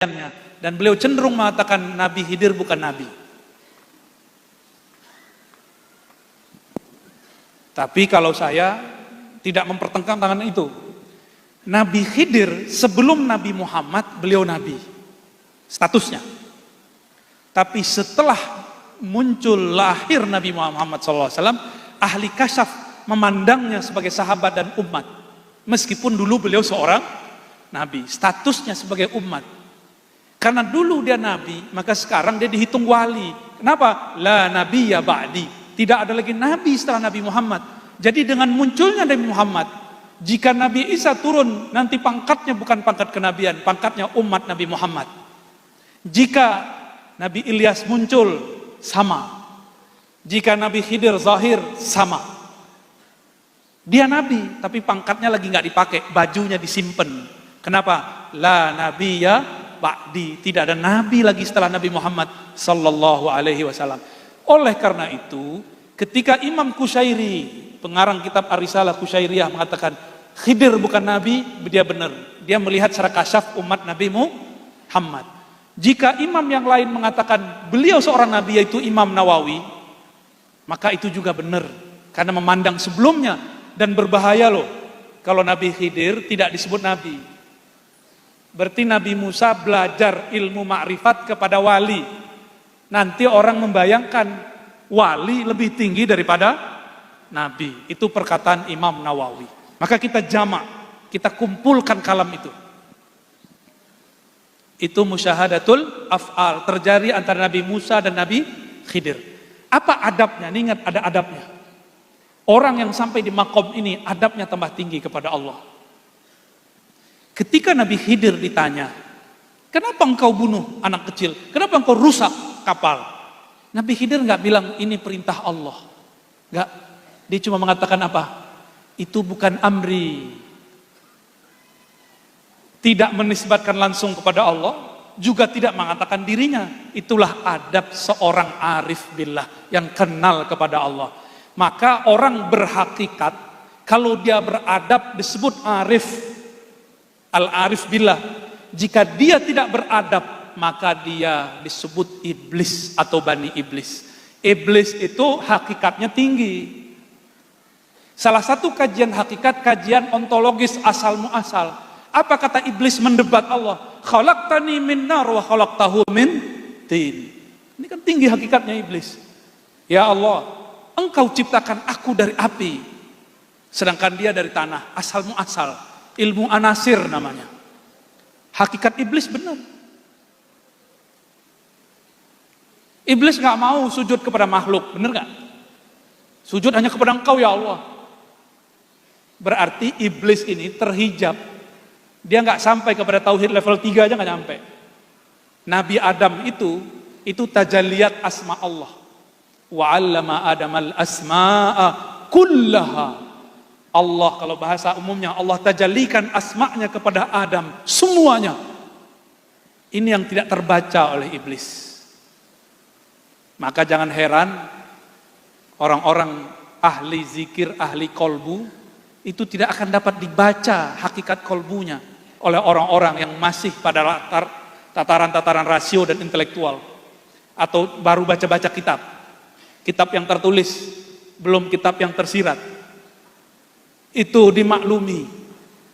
dan beliau cenderung mengatakan Nabi Khidir bukan nabi. Tapi kalau saya tidak mempertentangkan itu, Nabi Khidir sebelum Nabi Muhammad beliau nabi statusnya. Tapi setelah muncul lahir Nabi Muhammad SAW, ahli kasyaf memandangnya sebagai sahabat dan umat. Meskipun dulu beliau seorang nabi, statusnya sebagai umat. Karena dulu dia nabi, maka sekarang dia dihitung wali. Kenapa? La nabiyya ba'di. Tidak ada lagi nabi setelah Nabi Muhammad. Jadi dengan munculnya Nabi Muhammad, jika Nabi Isa turun, nanti pangkatnya bukan pangkat kenabian, pangkatnya umat Nabi Muhammad. Jika Nabi Ilyas muncul, sama. Jika Nabi Khidir zahir, sama. Dia nabi, tapi pangkatnya lagi nggak dipakai, bajunya disimpan. Kenapa? La nabiyya ba'di, tidak ada nabi lagi setelah Nabi Muhammad sallallahu alaihi wasallam. Oleh karena itu, ketika Imam Qushairi, pengarang kitab Ar-Risalah Qushairiyah mengatakan Khidir bukan nabi, dia benar. Dia melihat secara kasyaf umat Nabi Muhammad. Jika imam yang lain mengatakan beliau seorang nabi, yaitu Imam Nawawi, maka itu juga benar, karena memandang sebelumnya. Dan berbahaya loh kalau Nabi Khidir tidak disebut nabi. Berarti Nabi Musa belajar ilmu ma'rifat kepada wali. Nanti orang membayangkan wali lebih tinggi daripada nabi. Itu perkataan Imam Nawawi. Maka kita jamak, kita kumpulkan kalam itu. Itu musyahadatul af'al, terjadi antara Nabi Musa dan Nabi Khidir. Apa adabnya? Ingat ada adabnya. Orang yang sampai di makom ini adabnya tambah tinggi kepada Allah. Ketika Nabi Khidir ditanya, kenapa engkau bunuh anak kecil? Kenapa engkau rusak kapal? Nabi Khidir nggak bilang ini perintah Allah. Nggak. Dia cuma mengatakan apa? Itu bukan amri. Tidak menisbatkan langsung kepada Allah, juga tidak mengatakan dirinya. Itulah adab seorang arif billah yang kenal kepada Allah. Maka orang berhakikat, kalau dia beradab disebut arif. Al-arif billah. Jika dia tidak beradab, maka dia disebut iblis atau bani iblis. Iblis itu hakikatnya tinggi. Salah satu kajian hakikat, kajian ontologis asal muasal. Apa kata iblis mendebat Allah? Khalaqtani min nar wa khalaqtahu min tin. Ini kan tinggi hakikatnya iblis. Ya Allah, engkau ciptakan aku dari api, sedangkan dia dari tanah, asal muasal. Ilmu anasir namanya. Hakikat iblis benar. Iblis gak mau sujud kepada makhluk, benar gak? Sujud hanya kepada engkau ya Allah. Berarti iblis ini terhijab. Dia gak sampai kepada tauhid level 3 aja gak nyampe. Nabi Adam itu tajalliyat asma Allah. Wa 'allama Adamal asma'a kullaha. Allah kalau bahasa umumnya, Allah tajallikan asma'nya kepada Adam, semuanya. Ini yang tidak terbaca oleh iblis. Maka jangan heran orang-orang ahli zikir, ahli kolbu, itu tidak akan dapat dibaca hakikat kolbunya oleh orang-orang yang masih pada tataran-tataran rasio dan intelektual, atau baru baca-baca kitab yang tertulis, belum kitab yang tersirat. Itu dimaklumi.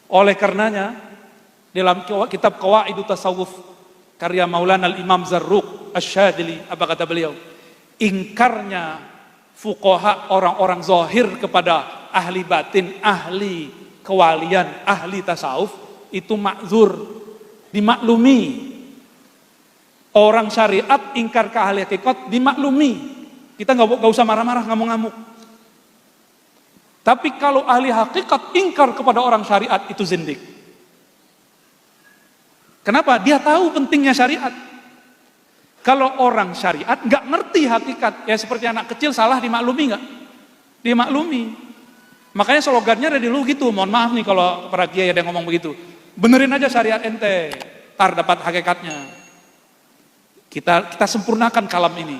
Oleh karenanya dalam kitab Qawaidut Tasawuf karya Maulana Al-Imam Zarruq Asy-Syadzili, apa kata beliau? Ingkarnya fuqaha, orang-orang zahir kepada ahli batin, ahli kewalian, ahli tasawuf, itu ma'zur, dimaklumi. Orang syariat ingkar ke ahli hakikat, dimaklumi. Kita nggak usah marah-marah, ngamuk-ngamuk. Tapi kalau ahli hakikat ingkar kepada orang syariat, itu zindik. Kenapa? Dia tahu pentingnya syariat. Kalau orang syariat nggak ngerti hakikat, ya seperti anak kecil salah dimaklumi nggak? Dimaklumi. Makanya slogannya dari dulu gitu. Mohon maaf nih kalau para kiai ada yang ngomong begitu. Benerin aja syariat ente, tar dapat hakikatnya. Kita sempurnakan kalam ini.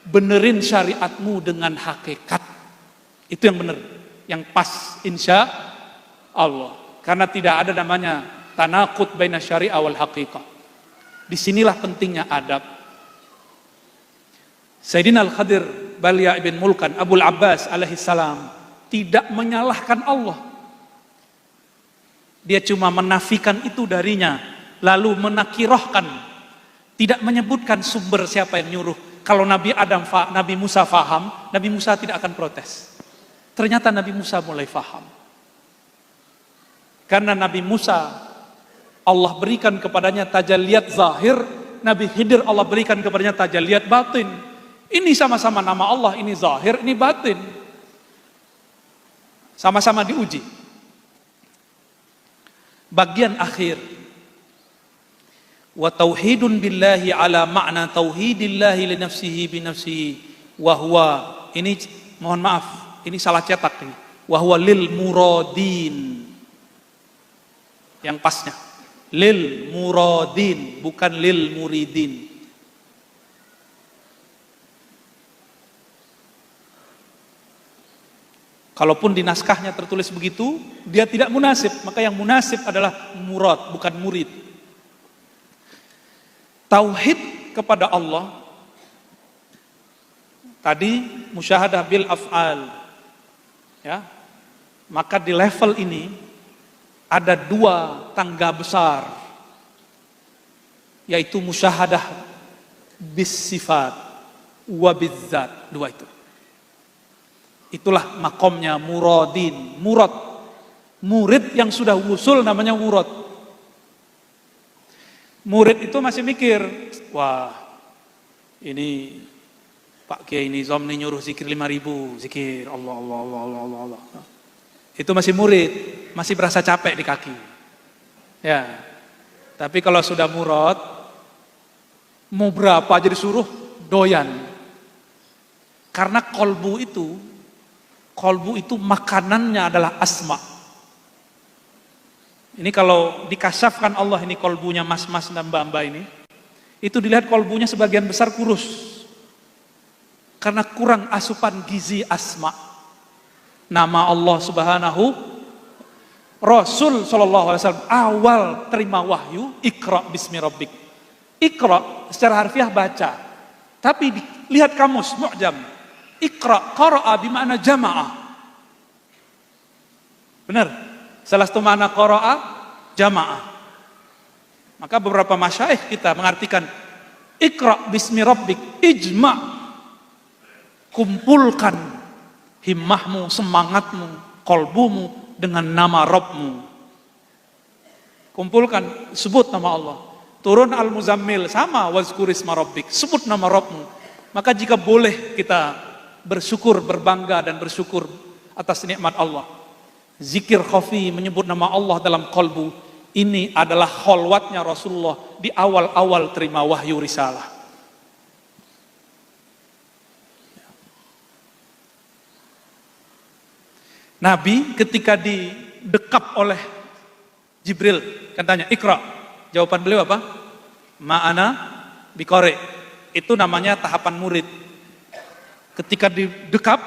Benerin syariatmu dengan hakikat. Itu yang benar. Yang pas insya Allah. Karena tidak ada namanya tanaqud baina syariah wal haqiqah. Disinilah pentingnya adab. Sayyidina Al-Khadir Balya ibn Mulkan Abul Abbas alaihissalam tidak menyalahkan Allah. Dia cuma menafikan itu darinya, lalu menakirohkan, tidak menyebutkan sumber siapa yang nyuruh. Kalau Nabi Musa faham, Nabi Musa tidak akan protes. Ternyata Nabi Musa mulai faham. Karena Nabi Musa Allah berikan kepadanya tajalliyat zahir, Nabi Khidir Allah berikan kepadanya tajalliyat batin. Ini sama-sama nama Allah, ini zahir, ini batin. Sama-sama diuji. Bagian akhir. Wa tauhidun billahi ala ma'na tauhidillahi li nafsihi bi nafsihi wa huwa, ini mohon maaf, ini salah cetak ini. Wa huwa lil muradin. Yang pasnya lil muradin, bukan lil muridin. Kalaupun di naskahnya tertulis begitu, dia tidak munasib. Maka yang munasib adalah murad, bukan murid. Tauhid kepada Allah tadi musyahadah bil af'al, ya. Maka di level ini ada dua tangga besar, yaitu musyahadah bis sifat wa bizzat, dua itu. Itulah makomnya muradin, murad. Murid yang sudah wusul namanya murad. Murid itu masih mikir, wah ini Pak Kiai Nizam nih nyuruh zikir 5.000, zikir Allah Allah Allah Allah Allah Allah. Itu masih murid, masih berasa capek di kaki. Ya. Tapi kalau sudah murad, mau berapa aja disuruh doyan. Karena kolbu itu makanannya adalah asma. Ini kalau dikasafkan Allah ini kolbunya mas-mas dan mbak-mbak ini, itu dilihat kolbunya sebagian besar kurus. Karena kurang asupan gizi asma. Nama Allah Subhanahu, Rasul sallallahu alaihi wasallam awal terima wahyu, Iqra bismi rabbik. Iqra secara harfiah baca. Tapi lihat kamus mu'jam. Iqra qara'a bima'na jama'ah. Benar? Salah satu makna qara'a jama'ah. Maka beberapa masyayikh kita mengartikan Iqra bismi rabbik, ijma', kumpulkan himmahmu, semangatmu, kolbumu dengan nama Rabbmu. Kumpulkan, sebut nama Allah. Turun Al-Muzammil sama wazkurisma rabbik, sebut nama Rabbmu. Maka jika boleh kita bersyukur, berbangga dan bersyukur atas nikmat Allah, zikir khafi, menyebut nama Allah dalam kolbu, ini adalah kholwatnya Rasulullah di awal-awal terima wahyu risalah. Nabi ketika didekap oleh Jibril, katanya Iqra, jawaban beliau apa? Ma'ana biqari. Itu namanya tahapan murid. Ketika didekap,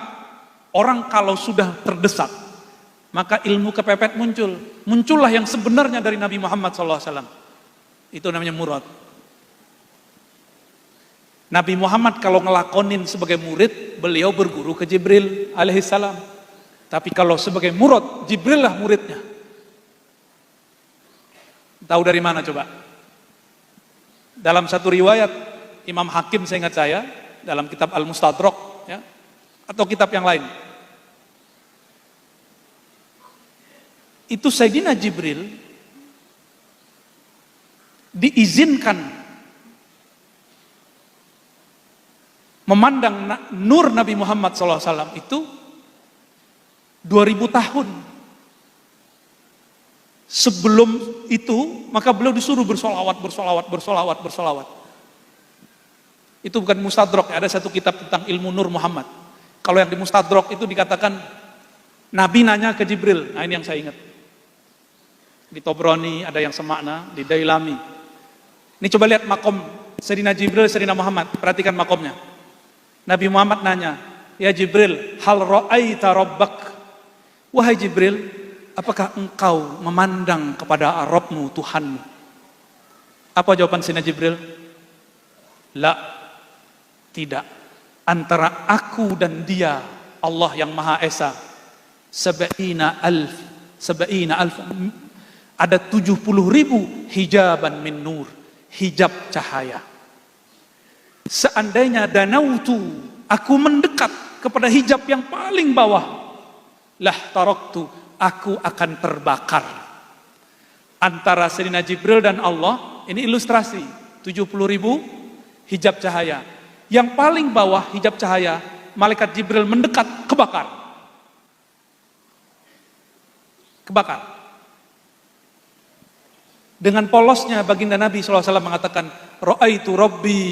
orang kalau sudah terdesak, maka ilmu kepepet muncul. Muncullah yang sebenarnya dari Nabi Muhammad SAW. Itu namanya murad. Nabi Muhammad kalau ngelakonin sebagai murid, beliau berguru ke Jibril alaihissalam. Tapi kalau sebagai murad, Jibril lah muridnya. Tahu dari mana coba? Dalam satu riwayat Imam Hakim, seingat saya, dalam kitab Al-Mustadrak, ya, atau kitab yang lain, itu Sayyidina Jibril diizinkan memandang nur Nabi Muhammad SAW itu 2000 tahun. Sebelum itu, maka beliau disuruh bersolawat. Itu bukan Mustadrak, ada satu kitab tentang ilmu Nur Muhammad. Kalau yang di Mustadrak itu dikatakan Nabi nanya ke Jibril. Nah ini yang saya ingat. Di Tobroni ada yang semakna, di Dailami. Ini coba lihat makom Sayyidina Jibril, Sayyidina Muhammad. Perhatikan makomnya. Nabi Muhammad nanya, ya Jibril, hal ra'aita rabbak? Wahai Jibril, apakah engkau memandang kepada Rabbmu, Tuhanmu? Apa jawaban Sayyidina Jibril? La, tidak. Antara aku dan dia, Allah yang Maha Esa, sab'ina alf, ada 70.000 hijaban min nur, hijab cahaya. Seandainya danautu, aku mendekat kepada hijab yang paling bawah, lah taraktu, aku akan terbakar. Antara Sayyidina Jibril dan Allah, ini ilustrasi, 70.000 hijab cahaya. Yang paling bawah hijab cahaya, malaikat Jibril mendekat, kebakar. Kebakar. Dengan polosnya baginda Nabi SAW mengatakan, Ra'aitu Rabbi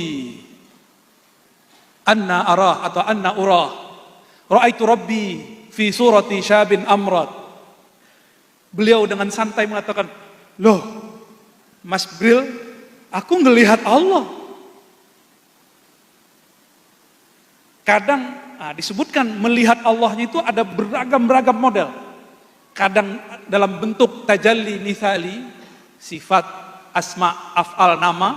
anna arah atau anna urah. Ra'aitu Rabbi fi surati syabin amrad. Beliau dengan santai mengatakan, loh Mas Bril, aku ngelihat Allah. Kadang disebutkan melihat Allahnya itu ada beragam-ragam model. Kadang dalam bentuk tajalli mithali, sifat, asma, af'al, nama.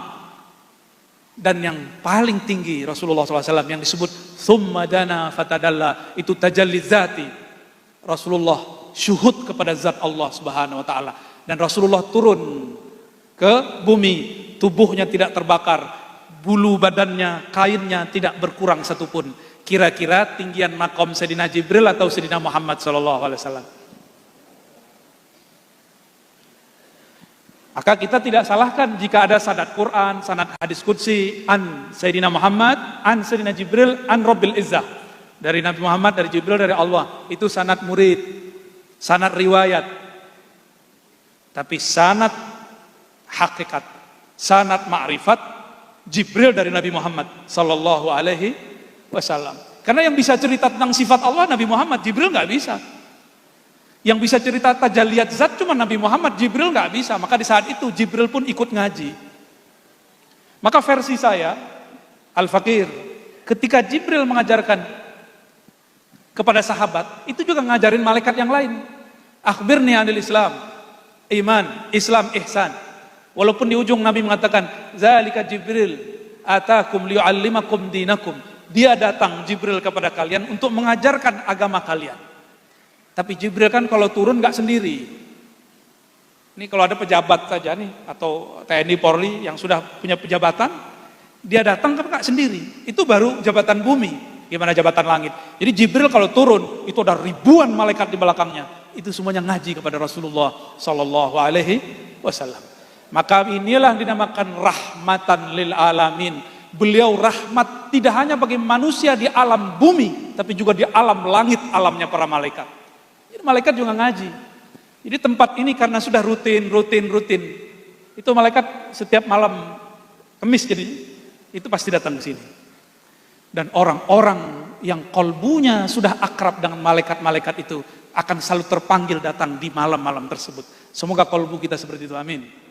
Dan yang paling tinggi Rasulullah SAW yang disebut thumma dana fatadalla, itu tajalli zati. Rasulullah syuhud kepada zat Allah Subhanahu wa taala, dan Rasulullah turun ke bumi, tubuhnya tidak terbakar, bulu badannya, kainnya tidak berkurang satupun. Kira-kira tinggian makom Sayyidina Jibril atau Sayyidina Muhammad SAW. Maka kita tidak salahkan jika ada sanad Quran, sanad hadis qudsi, an Sayyidina Muhammad, an Sayyidina Jibril, an Rabbil Izzah. Dari Nabi Muhammad, dari Jibril, dari Allah. Itu sanad murid, sanad riwayat. Tapi sanad hakikat, sanad ma'rifat, Jibril dari Nabi Muhammad sallallahu alaihi wasallam. Karena yang bisa cerita tentang sifat Allah Nabi Muhammad, Jibril nggak bisa. Yang bisa cerita tajalliyat zat cuma Nabi Muhammad, Jibril nggak bisa. Maka di saat itu Jibril pun ikut ngaji. Maka versi saya, Al-Fakir, ketika Jibril mengajarkan kepada sahabat, itu juga ngajarin malaikat yang lain. Akhbirni anil Islam, iman, Islam, ihsan. Walaupun di ujung Nabi mengatakan, zalika Jibril atakum liyu'allimakum dinakum. Dia datang Jibril kepada kalian untuk mengajarkan agama kalian. Tapi Jibril kan kalau turun nggak sendiri. Ini kalau ada pejabat saja nih, atau TNI Polri yang sudah punya pejabatan, dia datang kan nggak sendiri. Itu baru jabatan bumi, gimana jabatan langit. Jadi Jibril kalau turun, itu ada ribuan malaikat di belakangnya. Itu semuanya ngaji kepada Rasulullah Sallallahu Alaihi Wasallam. Maka inilah dinamakan rahmatan lil alamin. Beliau rahmat tidak hanya bagi manusia di alam bumi, tapi juga di alam langit, alamnya para malaikat. Jadi malaikat juga ngaji. Jadi tempat ini karena sudah rutin. Itu malaikat setiap malam Kamis jadi itu pasti datang ke sini. Dan orang-orang yang kolbunya sudah akrab dengan malaikat-malaikat itu akan selalu terpanggil datang di malam-malam tersebut. Semoga kolbu kita seperti itu, amin.